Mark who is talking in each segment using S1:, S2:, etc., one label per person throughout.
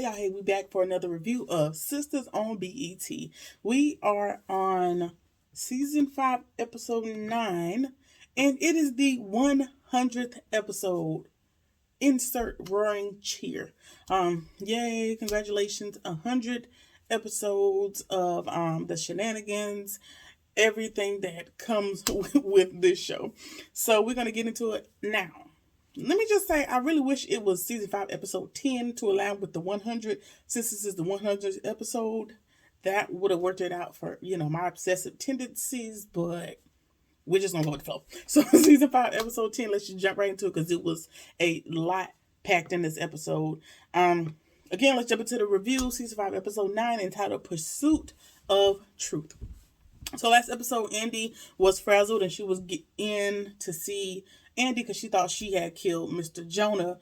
S1: Hey y'all, hey, we back for another review of Sisters on BET. We are on season 5, episode 9, and it is the 100th episode. Insert roaring cheer. Yay, congratulations, 100 episodes of the shenanigans, everything that comes with this show. So we're gonna get into it now. Let me just say, I really wish it was season 5, episode 10 to align with the 100. Since this is the 100th episode, that would have worked it out for, my obsessive tendencies, but we're just gonna go with the flow. So, season 5, episode 10, let's just jump right into it because it was a lot packed in this episode. Again, let's jump into the review. Season 5, episode 9, entitled Pursuit of Truth. So last episode, Andy was frazzled and she was in to see Andy because she thought she had killed Mr. Jonah,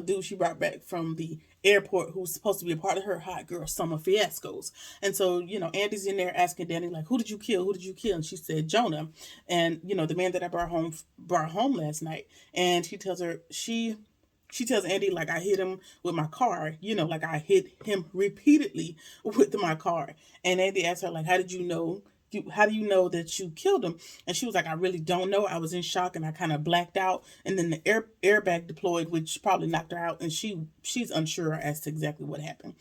S1: dude she brought back from the airport, who was supposed to be a part of her hot girl summer fiascos. And so, Andy's in there asking Danny, like, who did you kill? Who did you kill? And she said, Jonah. And, the man that I brought home last night. And she tells Andy, like, I hit him with my car, like I hit him repeatedly with my car. And Andy asked her, like, how do you know that you killed him? And she was like, I really don't know. I was in shock and I kind of blacked out. And then the airbag deployed, which probably knocked her out. And she's unsure as to exactly what happened.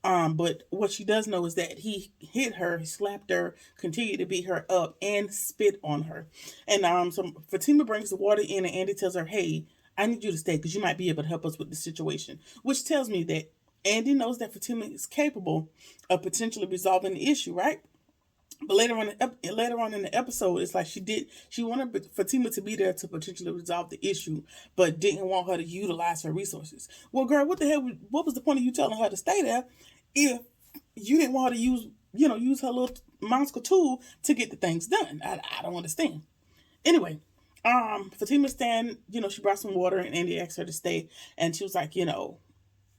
S1: But what she does know is that he hit her, he slapped her, continued to beat her up, and spit on her. And so Fatima brings the water in, and Andy tells her, hey, I need you to stay because you might be able to help us with the situation. Which tells me that Andy knows that Fatima is capable of potentially resolving the issue, right? But later on in the episode, it's like she wanted Fatima to be there to potentially resolve the issue, but didn't want her to utilize her resources. Well, girl, what the hell? What was the point of you telling her to stay there if you didn't want her to use her little monster tool to get the things done? I don't understand. Anyway, Fatima she brought some water and Andy asked her to stay, and she was like,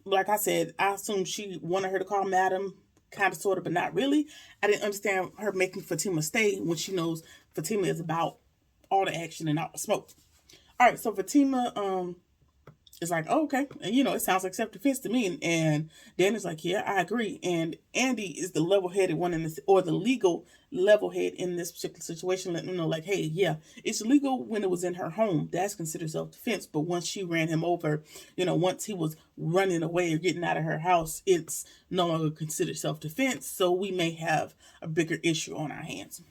S1: like I said, I assumed she wanted her to call Madam, kind of, sort of, but not really. I didn't understand her making Fatima stay when she knows Fatima is about all the action and all the smoke. All right, so Fatima is like, oh, okay, and it sounds like self-defense to me. And Danny's like, yeah, I agree. And Andy is the level-headed one in this, or the legal level head in this particular situation, letting them know, like, hey, yeah, it's legal when it was in her home. That's considered self-defense. But once she ran him over, once he was running away or getting out of her house, it's no longer considered self-defense. So we may have a bigger issue on our hands.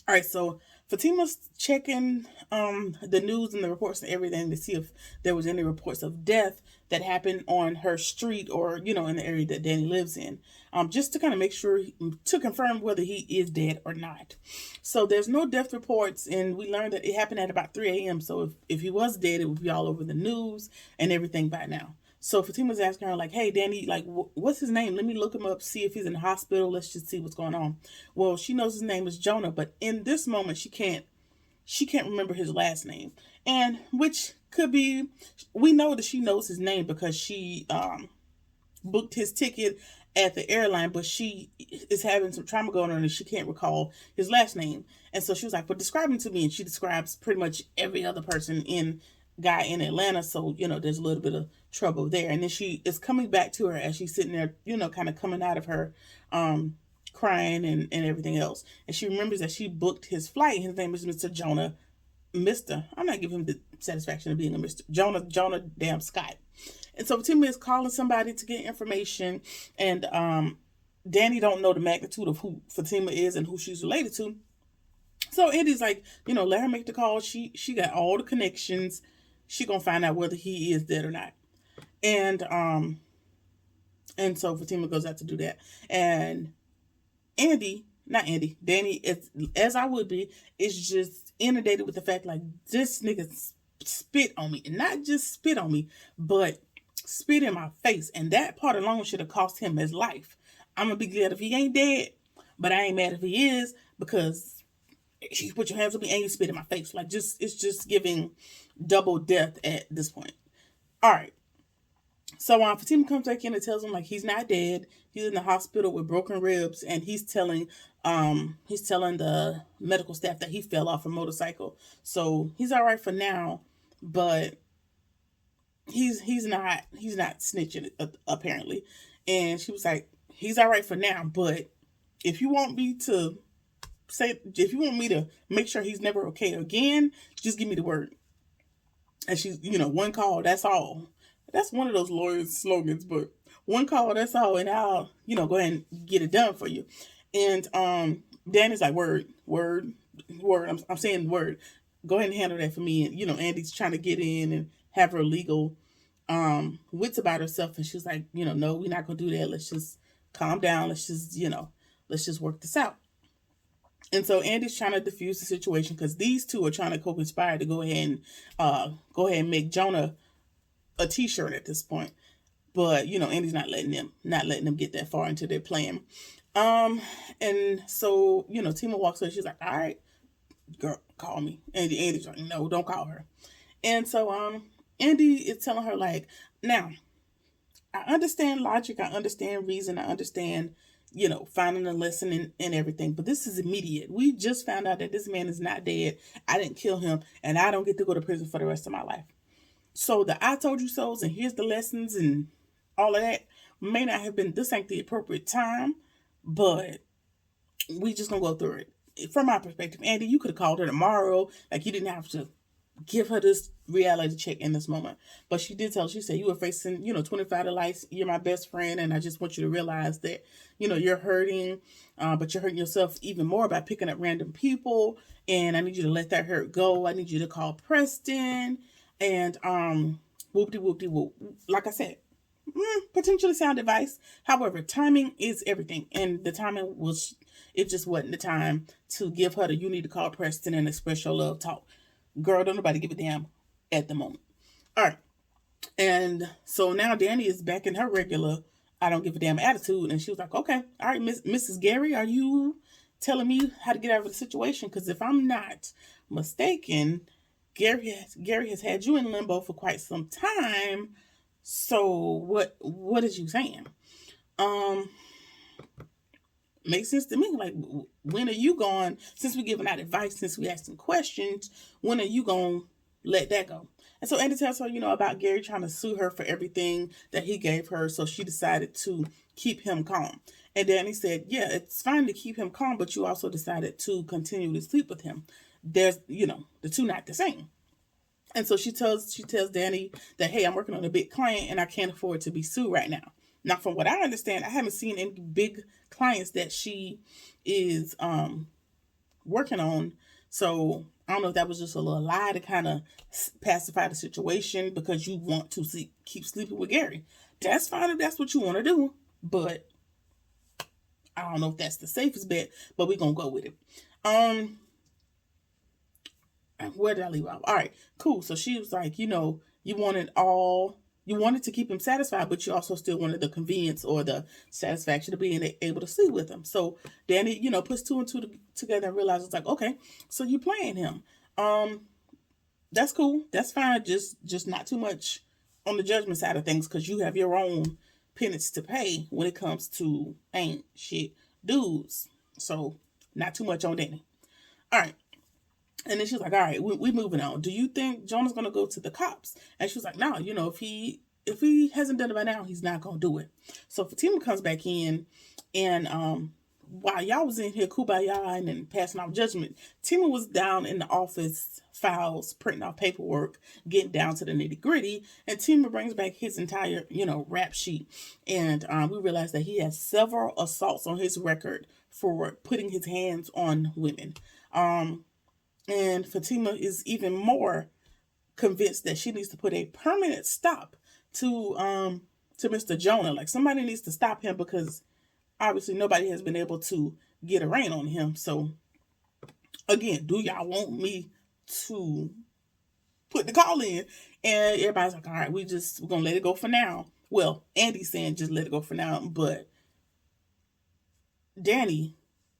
S1: All right, so Fatima's checking the news and the reports and everything to see if there was any reports of death that happened on her street or, in the area that Danny lives in, just to kind of make sure, to confirm whether he is dead or not. So there's no death reports, and we learned that it happened at about 3 a.m. So if he was dead, it would be all over the news and everything by now. So Fatima's asking her, like, hey, Danny, like, what's his name? Let me look him up, see if he's in the hospital. Let's just see what's going on. Well, she knows his name is Jonah, but in this moment, she can't remember his last name. And which could be, we know that she knows his name because she booked his ticket at the airline, but she is having some trauma going on and she can't recall his last name. And so she was like, but describe him to me. And she describes pretty much every other person in Atlanta, so there's a little bit of trouble there. And then she is coming back to her as she's sitting there, kind of coming out of her crying and everything else, and she remembers that she booked his flight. His name is Mr. Jonah. I'm not giving him the satisfaction of being a Mr. Jonah damn Scott. And so Timmy is calling somebody to get information, and Danny don't know the magnitude of who Fatima is and who she's related to. So Andy's like, let her make the call. She got all the connections. She gonna find out whether he is dead or not. And so Fatima goes out to do that. And Danny, as I would be, is just inundated with the fact, like, this nigga spit on me. And not just spit on me, but spit in my face. And that part alone should have cost him his life. I'm gonna be glad if he ain't dead, but I ain't mad if he is, because you put your hands on me and you spit in my face. Like, it's just giving double death at this point. All right. So Fatima comes back in and tells him, like, he's not dead. He's in the hospital with broken ribs, and he's telling the medical staff that he fell off a motorcycle. So he's all right for now, but he's not snitching apparently. And she was like, he's all right for now, but if you want me to make sure he's never okay again, just give me the word. And she's, one call, that's all. That's one of those lawyers' slogans, but one call, that's all, and I'll, go ahead and get it done for you. And Danny's like, word, word, word. I'm saying word. Go ahead and handle that for me. And Andy's trying to get in and have her legal wits about herself, and she's like, no, we're not gonna do that. Let's just calm down. Let's just work this out. And so Andy's trying to diffuse the situation because these two are trying to co-conspire to go ahead and make Jonah a T-shirt at this point. But Andy's not letting them get that far into their plan. And so Tima walks away. She's like, "All right, girl, call me." And Andy's like, "No, don't call her." And so Andy is telling her like, "Now, I understand logic. I understand reason. I understand." Finding a lesson and everything. But this is immediate. We just found out that this man is not dead. I didn't kill him, and I don't get to go to prison for the rest of my life. So the I told you so's and here's the lessons and all of that may not have been, this ain't the appropriate time, but we just gonna go through it. From my perspective, Andy, you could have called her tomorrow. Like, you didn't have to give her this reality check in this moment. But she did she said, you were facing, 25 to life. You're my best friend. And I just want you to realize that, you're hurting, but you're hurting yourself even more by picking up random people. And I need you to let that hurt go. I need you to call Preston and, whoop-de-whoop-de-whoop. Like I said, potentially sound advice. However, timing is everything. And the timing it just wasn't the time to give her you need to call Preston and express your love talk. Girl, don't nobody give a damn at the moment. All right. And so now Danny is back in her regular I don't give a damn attitude. And she was like, okay, all right, Mrs. Gary, are you telling me how to get out of the situation? Because if I'm not mistaken, Gary has had you in limbo for quite some time. So what is you saying? Makes sense to me. Like, when are you going, since we're giving out advice, since we asking questions, when are you going to let that go? And so Andy tells her, about Gary trying to sue her for everything that he gave her. So she decided to keep him calm. And Danny said, yeah, it's fine to keep him calm, but you also decided to continue to sleep with him. There's, the two not the same. And so she tells Danny that, hey, I'm working on a big client and I can't afford to be sued right now. Now, from what I understand, I haven't seen any big clients that she is working on. So I don't know if that was just a little lie to kind of pacify the situation because you want to keep sleeping with Gary. That's fine if that's what you want to do. But I don't know if that's the safest bet, but we're going to go with it. Where did I leave off? All right, cool. So she was like, you wanted to keep him satisfied, but you also still wanted the convenience or the satisfaction of being able to sleep with him. So Danny, puts two and two together and realizes like, okay, so you playing him. That's cool. That's fine. Just not too much on the judgment side of things, because you have your own penance to pay when it comes to ain't shit dudes. So not too much on Danny. All right. And then she's like, all right, we moving on. Do you think Jonah's going to go to the cops? And she was like, no, if he hasn't done it by now, he's not going to do it. So Fatima comes back in, and while y'all was in here kumbaya and passing off judgment, Tima was down in the office files, printing off paperwork, getting down to the nitty gritty. And Tima brings back his entire, rap sheet. And we realize that he has several assaults on his record for putting his hands on women. And Fatima is even more convinced that she needs to put a permanent stop to Mr. Jonah. Like, somebody needs to stop him because obviously nobody has been able to get a rein on him. So again, do y'all want me to put the call in? And everybody's like, all right, we're gonna let it go for now. Well, Andy's saying just let it go for now, but Danny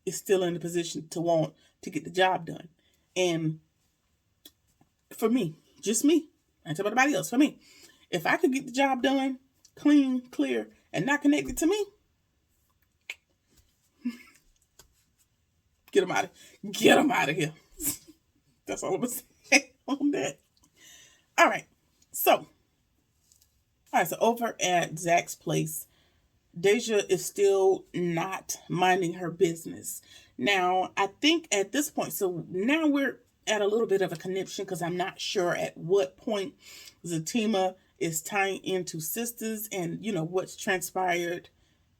S1: is still in the position to want to get the job done. And for me, just me, I ain't talking about anybody else, for me, if I could get the job done, clean, clear, and not connected to me, get him out of here. That's all I'm going to say on that. All right. So All right, so over at Zach's place, Deja is still not minding her business. Now, I think at this point, so now we're at a little bit of a conniption because I'm not sure at what point Zatima is tying into SISTAS and, what's transpired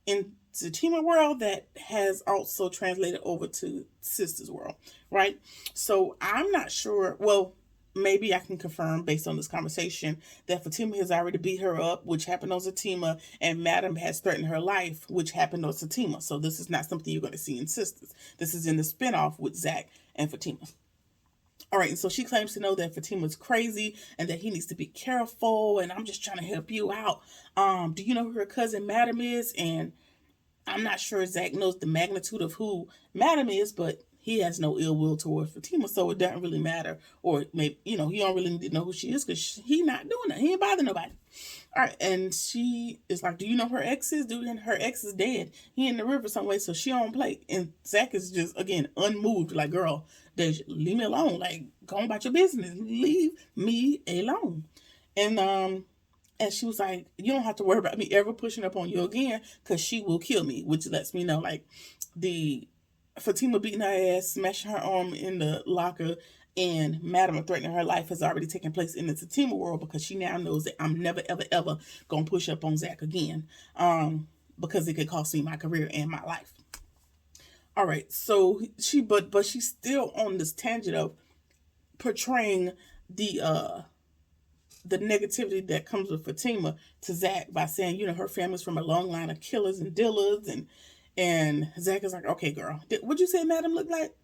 S1: in Zatima world that has also translated over to SISTAS world, right? So I'm not sure. Well, maybe I can confirm based on this conversation that Fatima has already beat her up, which happened on Zatima, and Madam has threatened her life, which happened on Zatima. So this is not something you're going to see in SISTAS. This is in the spinoff with Zach and Fatima. All right, and so she claims to know that Fatima's crazy and that he needs to be careful, and I'm just trying to help you out. Do you know who her cousin Madam is? And I'm not sure Zach knows the magnitude of who Madam is, but he has no ill will towards Fatima, so it doesn't really matter. Or maybe, he don't really need to know who she is because he not doing that. He ain't bothering nobody. All right, and she is like, do you know who her ex is? Dude, her ex is dead. He in the river some way, so she don't play. And Zach is just, again, unmoved. Like, girl, leave me alone. Like, go on about your business. Leave me alone. And she was like, you don't have to worry about me ever pushing up on you again because she will kill me, which lets me know, like, the Fatima beating her ass, smashing her arm in the locker, and Madam threatening her life has already taken place in the Fatima world because she now knows that I'm never, ever, ever going to push up on Zach again because it could cost me my career and my life. All right, so but she's still on this tangent of portraying the negativity that comes with Fatima to Zach by saying, her family's from a long line of killers and dealers, and Zach is like, okay, girl, what'd you say Madam looked like?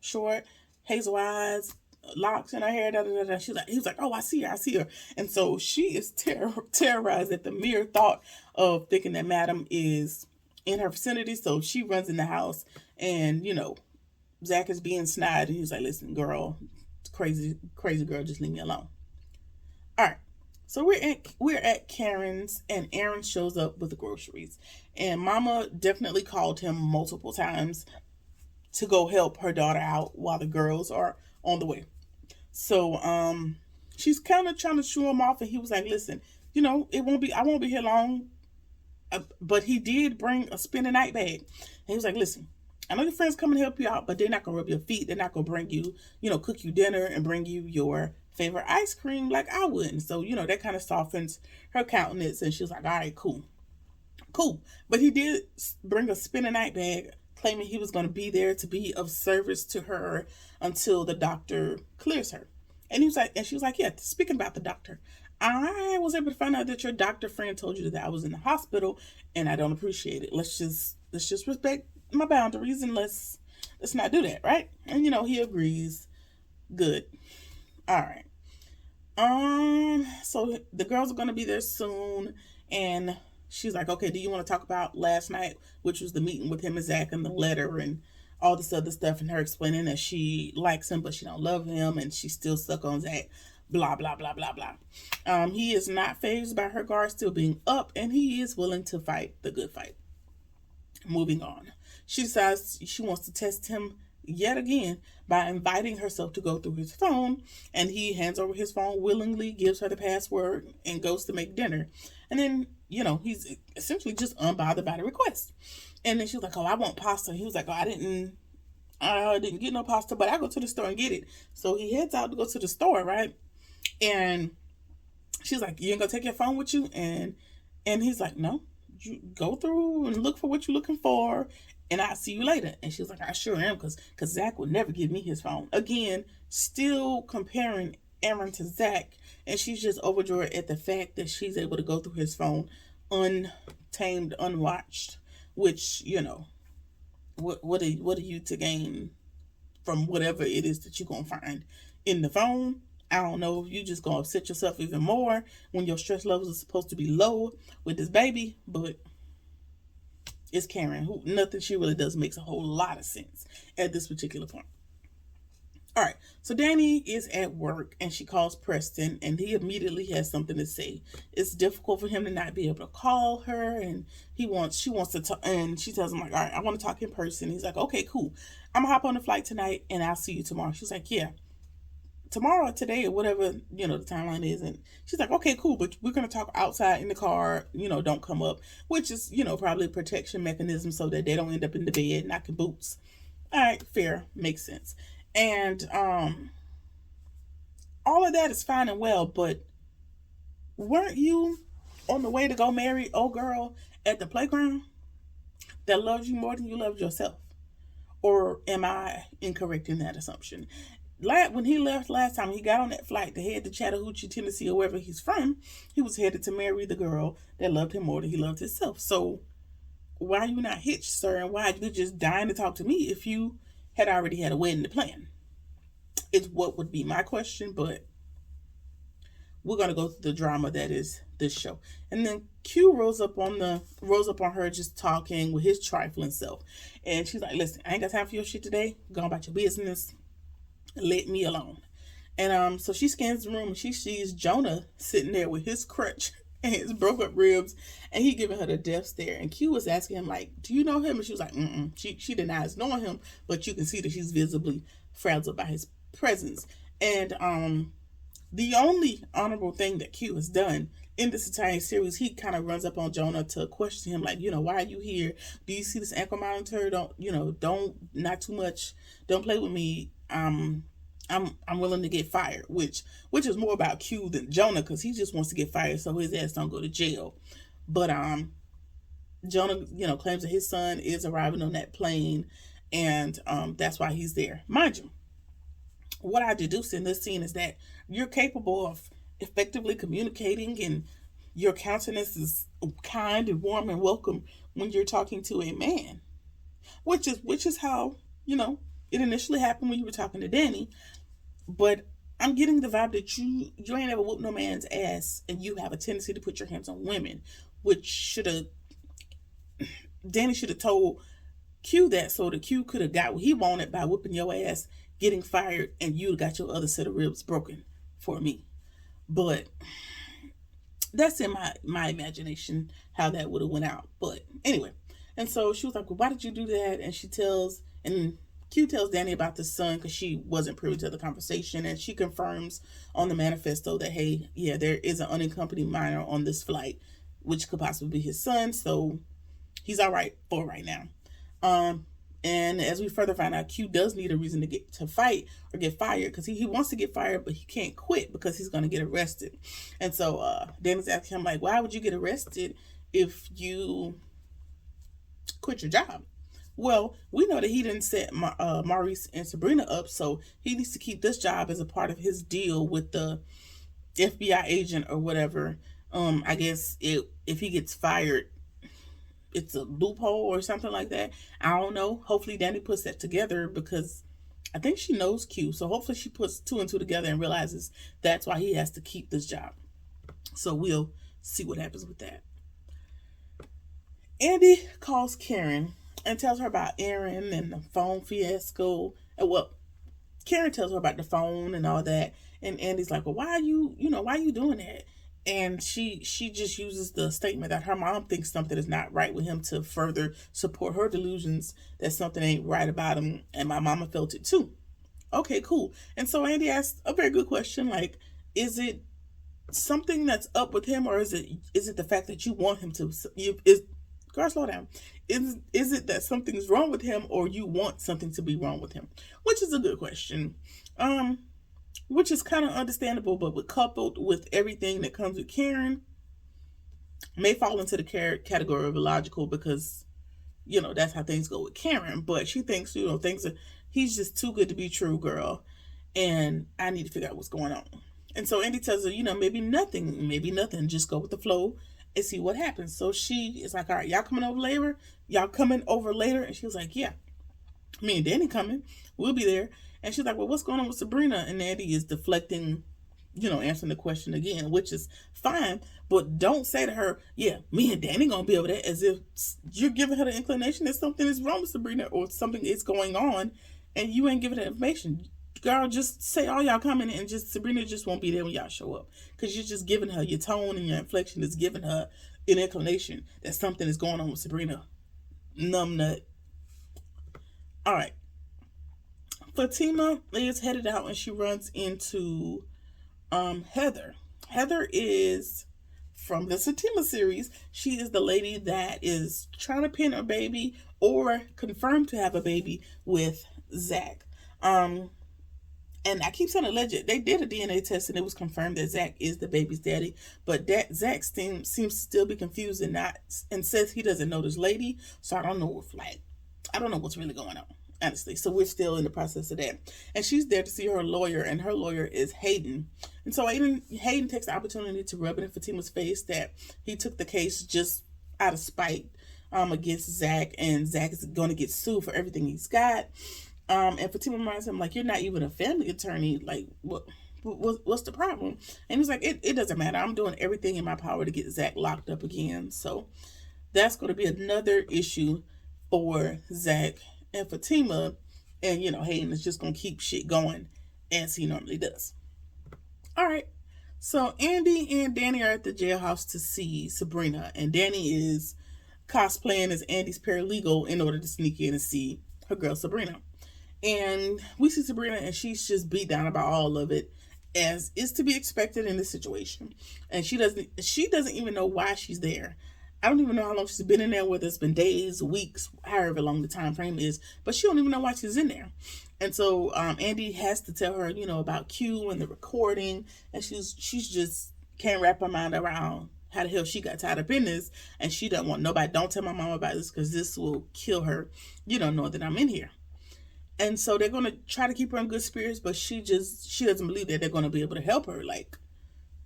S1: Short, hazel eyes, locks in her hair, da da da. He was like, oh, I see her. And so she is terrorized at the mere thought of thinking that Madam is in her vicinity. So she runs in the house, and Zach is being snide, and he's like, listen, girl, crazy girl, just leave me alone. All right, so we're at Karen's, and Aaron shows up with the groceries, and Mama definitely called him multiple times to go help her daughter out while the girls are on the way. So she's kind of trying to shoo him off, and he was like, listen, I won't be here long. But he did bring a spend night bag, and he was like, listen, I know your friends come and help you out, but they're not gonna rub your feet. They're not gonna bring you, cook you dinner and bring you your favorite ice cream like I would. And so, that kind of softens her countenance, and she was like, all right, cool. But he did bring a spend night bag, claiming he was going to be there to be of service to her until the doctor clears her. And she was like, yeah, speaking about the doctor, I was able to find out that your doctor friend told you that I was in the hospital, and I don't appreciate it. Let's just respect my boundaries, and let's not do that, right? And he agrees. Good. All right. So the girls are gonna be there soon, and she's like, okay, do you want to talk about last night, which was the meeting with him and Zach and the letter and all this other stuff, and her explaining that she likes him but she don't love him and she's still stuck on Zach, blah blah blah blah blah. He is not fazed by her guard still being up, and he is willing to fight the good fight. Moving on, she decides she wants to test him yet again by inviting herself to go through his phone, and he hands over his phone willingly, gives her the password, and goes to make dinner. And then, he's essentially just unbothered by the request. And then she's like, oh, I want pasta. He was like, oh, I didn't get no pasta, but I go to the store and get it. So he heads out to go to the store, right? And she's like, you ain't gonna take your phone with you? And he's like, no, you go through and look for what you're looking for, and I'll see you later. And she's like, I sure am, because Zach would never give me his phone. Again, still comparing Aaron to Zach, and she's just overjoyed at the fact that she's able to go through his phone untamed, unwatched, which, what are you to gain from whatever it is that you're going to find in the phone? I don't know if you just going to upset yourself even more when your stress levels are supposed to be low with this baby, but it's Karen, who nothing she really does makes a whole lot of sense at this particular point. All right, so Danny is at work, and she calls Preston, and he immediately has something to say. It's difficult for him to not be able to call her, and she wants to talk, and she tells him, like, all right, I want to talk in person. He's like, okay, cool. I'm gonna hop on the flight tonight, and I'll see you tomorrow. She's like, yeah, tomorrow or today or whatever, the timeline is. And she's like, okay, cool, but we're going to talk outside in the car, don't come up, which is, probably a protection mechanism so that they don't end up in the bed knocking boots. All right, fair, makes sense. And all of that is fine and well, but weren't you on the way to go marry old girl at the playground that loves you more than you loved yourself? Or am I incorrect in that assumption? When he left last time, he got on that flight to head to Chattahoochee, Tennessee, or wherever he's from. He was headed to marry the girl that loved him more than he loved himself. So why are you not hitched, sir? And why are you just dying to talk to me if you had already had a wedding to plan? It's what would be my question, but we're gonna go through the drama that is this show. And then Q rose up on her just talking with his trifling self. And she's like, listen, I ain't got time for your shit today. Go about your business. Let me alone. And so she scans the room and she sees Jonah sitting there with his crutch and his broke up ribs, and he giving her the death stare. And Q was asking him, like, do you know him? And she was like, mm-mm. She denies knowing him, but you can see that she's visibly frazzled by his presence. And the only honorable thing that Q has done in this entire series, he kind of runs up on Jonah to question him, like, why are you here? Do you see this ankle monitor? Not too much. Don't play with me. I'm willing to get fired, which is more about Q than Jonah, because he just wants to get fired so his ass don't go to jail. But Jonah, claims that his son is arriving on that plane, and that's why he's there. Mind you, what I deduce in this scene is that you're capable of effectively communicating, and your countenance is kind and warm and welcome when you're talking to a man, which is how it initially happened when you were talking to Danny. But I'm getting the vibe that you ain't ever whooped no man's ass, and you have a tendency to put your hands on women, which Danny should have told Q that, so that Q could have got what he wanted by whipping your ass, getting fired, and you got your other set of ribs broken for me. But that's in my imagination how that would have went out. But anyway, and so she was like, well, why did you do that? And Q tells Danny about the son, because she wasn't privy to the conversation, and she confirms on the manifesto that, hey, yeah, there is an unaccompanied minor on this flight, which could possibly be his son, so he's all right for right now. And as we further find out, Q does need a reason to get fired, because he wants to get fired, but he can't quit because he's going to get arrested. And so Danny's asking him, like, why would you get arrested if you quit your job? Well, we know that he didn't set Maurice and Sabrina up, so he needs to keep this job as a part of his deal with the FBI agent or whatever. I guess if he gets fired, it's a loophole or something like that. I don't know. Hopefully Danny puts that together, because I think she knows Q. So hopefully she puts 2 and 2 together and realizes that's why he has to keep this job. So we'll see what happens with that. Andy calls Karen and tells her about Aaron and the phone fiasco. Well, Karen tells her about the phone and all that. And Andy's like, well, why are you doing that? And she just uses the statement that her mom thinks something is not right with him to further support her delusions that something ain't right about him. And my mama felt it too. Okay, cool. And so Andy asked a very good question, like, is it something that's up with him, or is it the fact that you want him to? Girl, slow down. Is it that something's wrong with him, or you want something to be wrong with him? Which is a good question. Which is kind of understandable, but coupled with everything that comes with Karen, may fall into the category of illogical, because, that's how things go with Karen. But she thinks, he's just too good to be true, girl. And I need to figure out what's going on. And so Andy tells her, maybe nothing. Just go with the flow and see what happens. So she is like, all right, y'all coming over later? And she was like, yeah, me and Danny coming. We'll be there. And she's like, well, what's going on with Sabrina? And Andy is deflecting, answering the question again, which is fine. But don't say to her, yeah, me and Danny gonna be over there, as if you're giving her the inclination that something is wrong with Sabrina, or something is going on, and you ain't giving her information. Girl, just say all y'all coming, and Sabrina just won't be there when y'all show up. Because you're just giving her, your tone and your inflection is giving her an inclination that something is going on with Sabrina. Numbnut. All right. Fatima is headed out and she runs into Heather. Heather is from the Fatima series. She is the lady that is trying to pin a baby or confirmed to have a baby with Zach. Um, and I keep saying alleged. They did a DNA test and it was confirmed that Zach is the baby's daddy. But that Zach seems to still be confused and not and says he doesn't know this lady. So I don't know if I don't know what's really going on, honestly. So we're still in the process of that. And she's there to see her lawyer, and her lawyer is Hayden. And so Hayden takes the opportunity to rub it in Fatima's face that he took the case just out of spite against Zach, and Zach is going to get sued for everything he's got. And Fatima reminds him, like, you're not even a family attorney. Like, what's the problem? And he's like, it doesn't matter. I'm doing everything in my power to get Zach locked up again. So that's going to be another issue for Zach and Fatima. And, Hayden is just going to keep shit going as he normally does. All right. So Andy and Danny are at the jailhouse to see Sabrina. And Danny is cosplaying as Andy's paralegal in order to sneak in and see her girl Sabrina. And we see Sabrina and she's just beat down about all of it, as is to be expected in this situation. And she doesn't even know why she's there. I don't even know how long she's been in there, whether it's been days, weeks, however long the time frame is, but she don't even know why she's in there. And so Andy has to tell her, about Q and the recording, and she's just can't wrap her mind around how the hell she got tied up in this, and she doesn't want nobody, don't tell my mom about this because this will kill her, know that I'm in here. And so they're going to try to keep her in good spirits, but she doesn't believe that they're going to be able to help her. Like,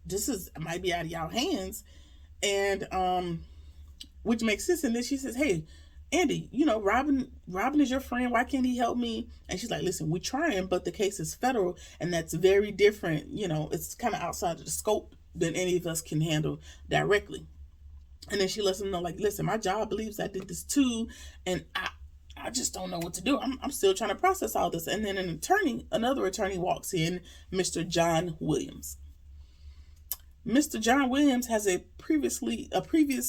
S1: this might be out of y'all hands. And, which makes sense. And then she says, hey, Andy, Robin is your friend. Why can't he help me? And she's like, listen, we're trying, but the case is federal, and that's very different. It's kind of outside of the scope than any of us can handle directly. And then she lets him know, like, listen, my job believes I did this too, and I just don't know what to do. I'm still trying to process all this. And then another attorney walks in, Mr. John Williams. Mr. John Williams has a previous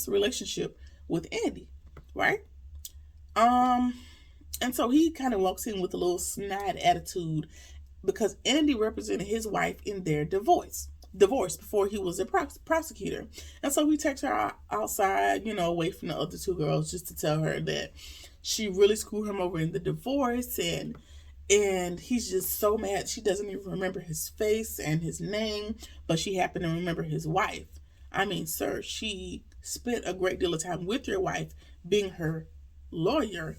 S1: relationship with Andy, right? And so he kind of walks in with a little snide attitude because Andy represented his wife in their divorce before he was a prosecutor. And so he takes her outside, away from the other two girls, just to tell her that she really screwed him over in the divorce, and he's just so mad. She doesn't even remember his face and his name, but she happened to remember his wife. I mean, sir, she spent a great deal of time with your wife, being her lawyer.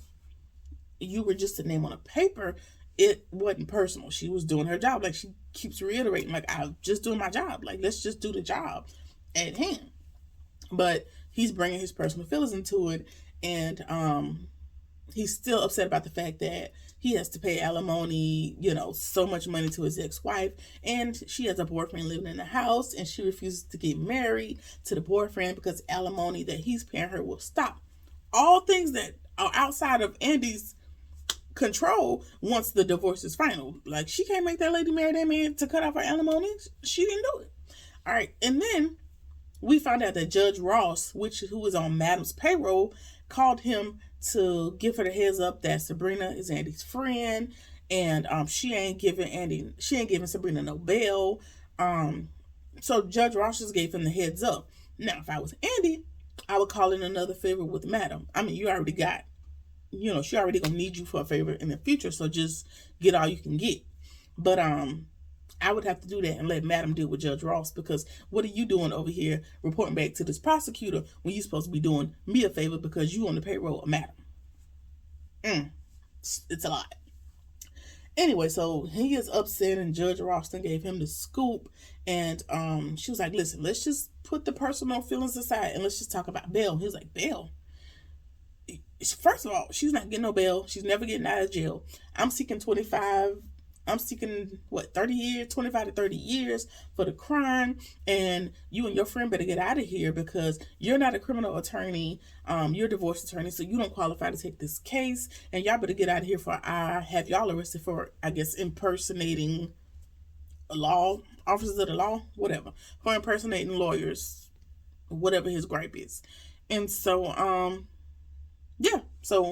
S1: You were just a name on a paper. It wasn't personal. She was doing her job. Like, she keeps reiterating, like, I'm just doing my job. Like, let's just do the job at hand. But he's bringing his personal feelings into it, and he's still upset about the fact that he has to pay alimony, so much money to his ex-wife, and she has a boyfriend living in the house, and she refuses to get married to the boyfriend because alimony that he's paying her will stop. All things that are outside of Andy's control once the divorce is final. Like, she can't make that lady marry that man to cut off her alimony. She didn't do it. All right, and then we found out that Judge Ross, who was on Madam's payroll, called him to give her the heads up that Sabrina is Andy's friend, and she ain't giving Sabrina no bail. So Judge Ross just gave him the heads up. Now, if I was Andy, I would call in another favor with Madam. I mean, you already got, she already gonna need you for a favor in the future, so just get all you can get. But I would have to do that and let Madam deal with Judge Ross, because what are you doing over here reporting back to this prosecutor when you're supposed to be doing me a favor because you on the payroll of Madam? It's a lot. Anyway, so he is upset, and Judge Ralston gave him the scoop, and she was like, listen, let's just put the personal feelings aside and let's just talk about bail. He was like, bail? First of all, she's not getting no bail. She's never getting out of jail. I'm seeking 30 years, 25 to 30 years for the crime, and you and your friend better get out of here because you're not a criminal attorney. You're a divorce attorney, so you don't qualify to take this case, and y'all better get out of here for I have y'all arrested for, I guess, impersonating officers of the law, whatever, for impersonating lawyers, whatever his gripe is. And so, so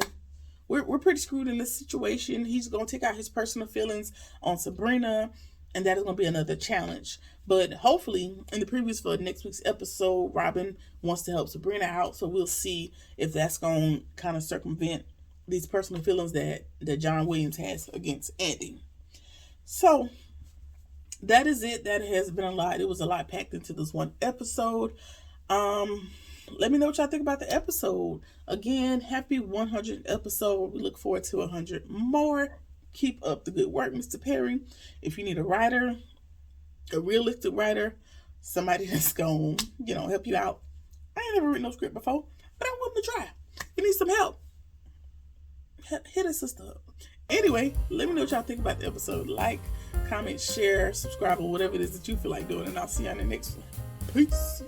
S1: we're pretty screwed in this situation. He's going to take out his personal feelings on Sabrina, and that is going to be another challenge. But hopefully, in the previews for next week's episode, Robin wants to help Sabrina out, so we'll see if that's going to kind of circumvent these personal feelings that John Williams has against Andy. So that is it. That has been a lot. It was a lot packed into this one episode. Let me know what y'all think about the episode. Again, happy 100th episode. We look forward to 100 more. Keep up the good work, Mr. Perry. If you need a writer, a realistic writer, somebody that's going to, help you out. I ain't never written no script before, but I'm willing to try. If you need some help, hit a sister up. Anyway, let me know what y'all think about the episode. Like, comment, share, subscribe, or whatever it is that you feel like doing, and I'll see you on the next one. Peace.